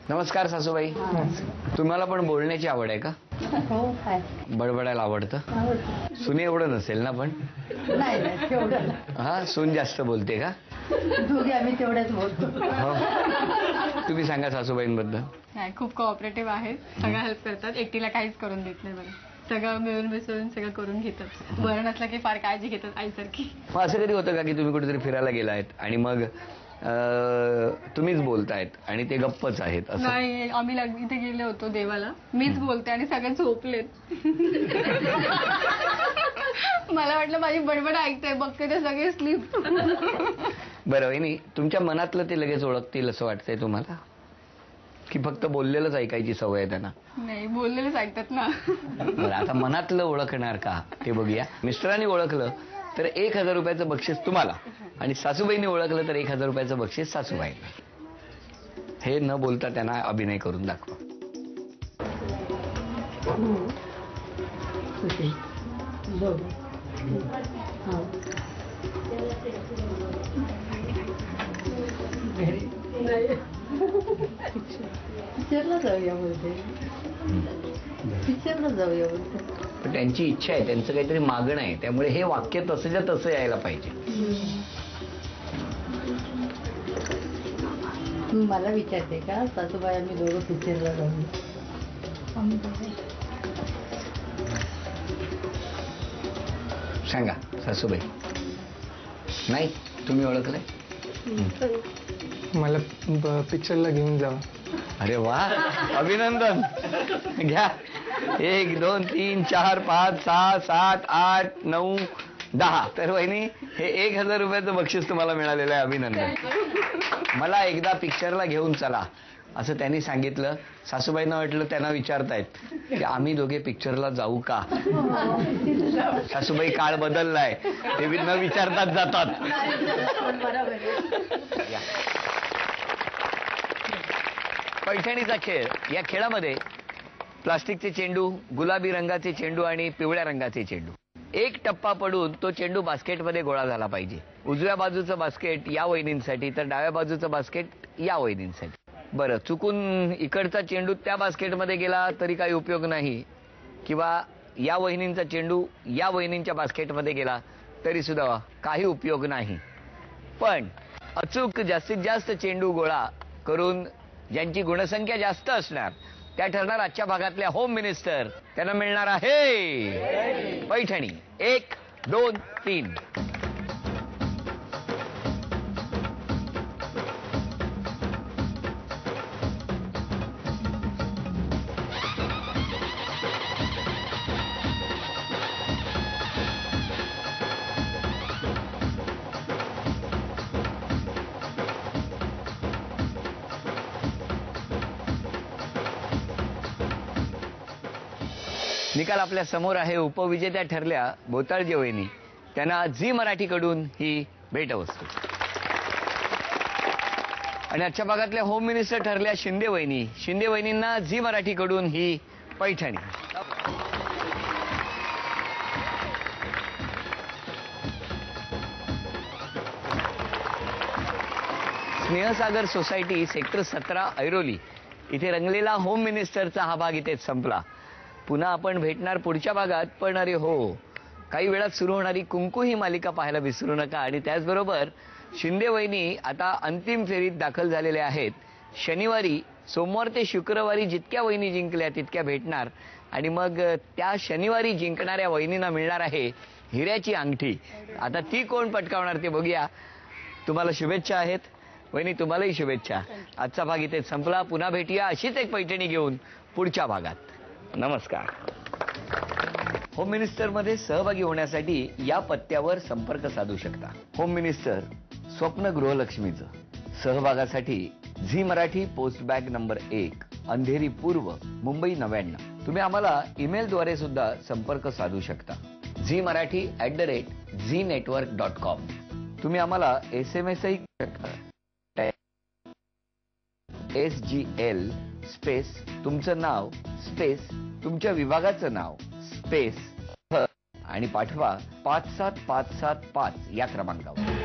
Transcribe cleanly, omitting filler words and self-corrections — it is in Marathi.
नमस्कार सासूबाई. तुम्हाला पण बोलण्याची आवड आहे का? हो काय बडबडायला आवडतं? सुने एवढं नसेल ना पण? नाही तेवढं हा, सून जास्त बोलते का? दोघे आम्ही तेवढंच बोलतो. हो. तुम्ही सांगा सासूबाईंबद्दल. नाही, खूप कोऑपरेटिव्ह आहेत, सगळं हेल्प करतात, एकटीला काहीच करून देत नाही. बरं, सगळं मिळून मिसळून सगळं करून घेतात. बरं नसलं की फार काळजी घेतात आईसारखी. मग असं कधी होतं का की तुम्ही कुठेतरी फिरायला गेलायत आणि मग तुम्हीच बोलतायत आणि ते गप्पच आहेत असं? नाही, आम्ही इथे गेले होतो देवाला, मीच बोलते आणि सगळे झोपलेत. मला वाटलं माझी बडबड ऐकते, बघते ते सगळे स्लीप. बरं वहिनी, तुमच्या मनातलं ते लगेच ओळखतील असं वाटतंय तुम्हाला, की फक्त बोललेलंच ऐकायची सवय आहे त्यांना? नाही, बोललेलंच ऐकतात ना. बरं, आता मनातलं ओळखणार का ते बघूया. मिस्टरांनी ओळखलं तर 1000 रुपयाचं बक्षीस तुम्हाला, आणि सासूबाईंनी ओळखलं तर 1000 रुपयाचं बक्षीस सासूबाईंना. हे न बोलता त्यांना अभिनय करून दाखवा. पिक्चरला जाऊया बोलते. पिक्चरला जाऊया बोलते. पण त्यांची इच्छा आहे, त्यांचं काहीतरी मागणं आहे, त्यामुळे हे वाक्य तसंच्या तसं यायला पाहिजे. मला विचारते का सासूबाई आम्ही दोघं पिक्चरला जाऊया? सांगा सासूबाई. नाही, तुम्ही ओळखलंय? मला पिक्चरला घेऊन जावा. अरे वा, अभिनंदन. घ्या. 1 2 3 4 5 6 7 8 9 10. तर वहिनी, हे 1000 रुपयाचं बक्षीस तुम्हाला मिळालेलं आहे. अभिनंदन. मला एकदा पिक्चरला घेऊन चला असं त्यांनी सांगितलं. सासूबाईंना वाटलं त्यांना विचारतायत की आम्ही दोघे पिक्चरला जाऊ का. सासूबाई, काळ बदललाय, ते न विचारताच जातात. पैठणीचा खेळ. या खेळामध्ये प्लास्टिकचे चेंडू, गुलाबी रंगाचे चेंडू आणि पिवळ्या रंगाचे चेंडू. एक टप्पा पडून तो चेंडू बास्केटमध्ये गोळा झाला पाहिजे. उजव्या बाजूचं बास्केट या वहिनींसाठी तर डाव्या बाजूचं बास्केट या वहिनींसाठी. बरं, चुकून इकडचा चेंडू त्या बास्केटमध्ये गेला तरी काही उपयोग नाही, किंवा या वहिनींचा चेंडू या वहिनींच्या बास्केटमध्ये गेला तरी सुद्धा काही उपयोग नाही. पण अचूक जास्तीत जास्त चेंडू गोळा करून ज्यांची गुणसंख्या जास्त असणार त्या ठरणार आजच्या भागातल्या होम मिनिस्टर. त्यांना मिळणार आहे पैठणी. 1 2 3. निकाल आपल्या समोर आहे. उपविजेत्या ठरल्या बोताळजे वहिनी. त्यांना झी मराठीकडून ही भेटवस्तू. आणि आजच्या भागातल्या होम मिनिस्टर ठरल्या शिंदे वहिनी. शिंदे वहिनींना झी मराठीकडून ही पैठणी. स्नेहसागर सोसायटी, सेक्टर 17, ऐरोली इथे रंगलेला होम मिनिस्टरचा हा भाग इथेच संपला. पुन्हा आपण भेटणार पुढच्या भागात. पण अरे हो, काही वेळात सुरू होणारी कुंकू ही मालिका पाहायला विसरू नका. आणि त्याचबरोबर शिंदे वहिनी आता अंतिम फेरीत दाखल झालेल्या आहेत. शनिवारी, सोमवार ते शुक्रवारी जितक्या वहिनी जिंकल्या तितक्या भेटणार. आणि मग त्या शनिवारी जिंकणाऱ्या वहिनींना मिळणार आहे हिऱ्याची अंगठी. आता ती कोण पटकावणार ते बघूया. तुम्हाला शुभेच्छा आहेत वहिनी, तुम्हालाही शुभेच्छा. आजचा भाग इथे संपला. पुन्हा भेटूया अशीच एक पैठणी घेऊन पुढच्या भागात. नमस्कार. होम मिनिस्टरमध्ये सहभागी होण्यासाठी या पत्त्यावर संपर्क साधू शकता. होम मिनिस्टर, स्वप्न गृहलक्ष्मीचं. सहभागासाठी Zee Marathi, post bag number 1, Andheri पूर्व, मुंबई 99. तुम्ही आम्हाला ईमेलद्वारे सुद्धा संपर्क साधू शकता. zee@znetwork.com. तुम्ही आम्हाला SMS-ही शकता. SGL स्पेस तुमचं नाव स्पेस तुमच्या विभागाचं नाव स्पेस आणि पाठवा 57575 या क्रमांकावर.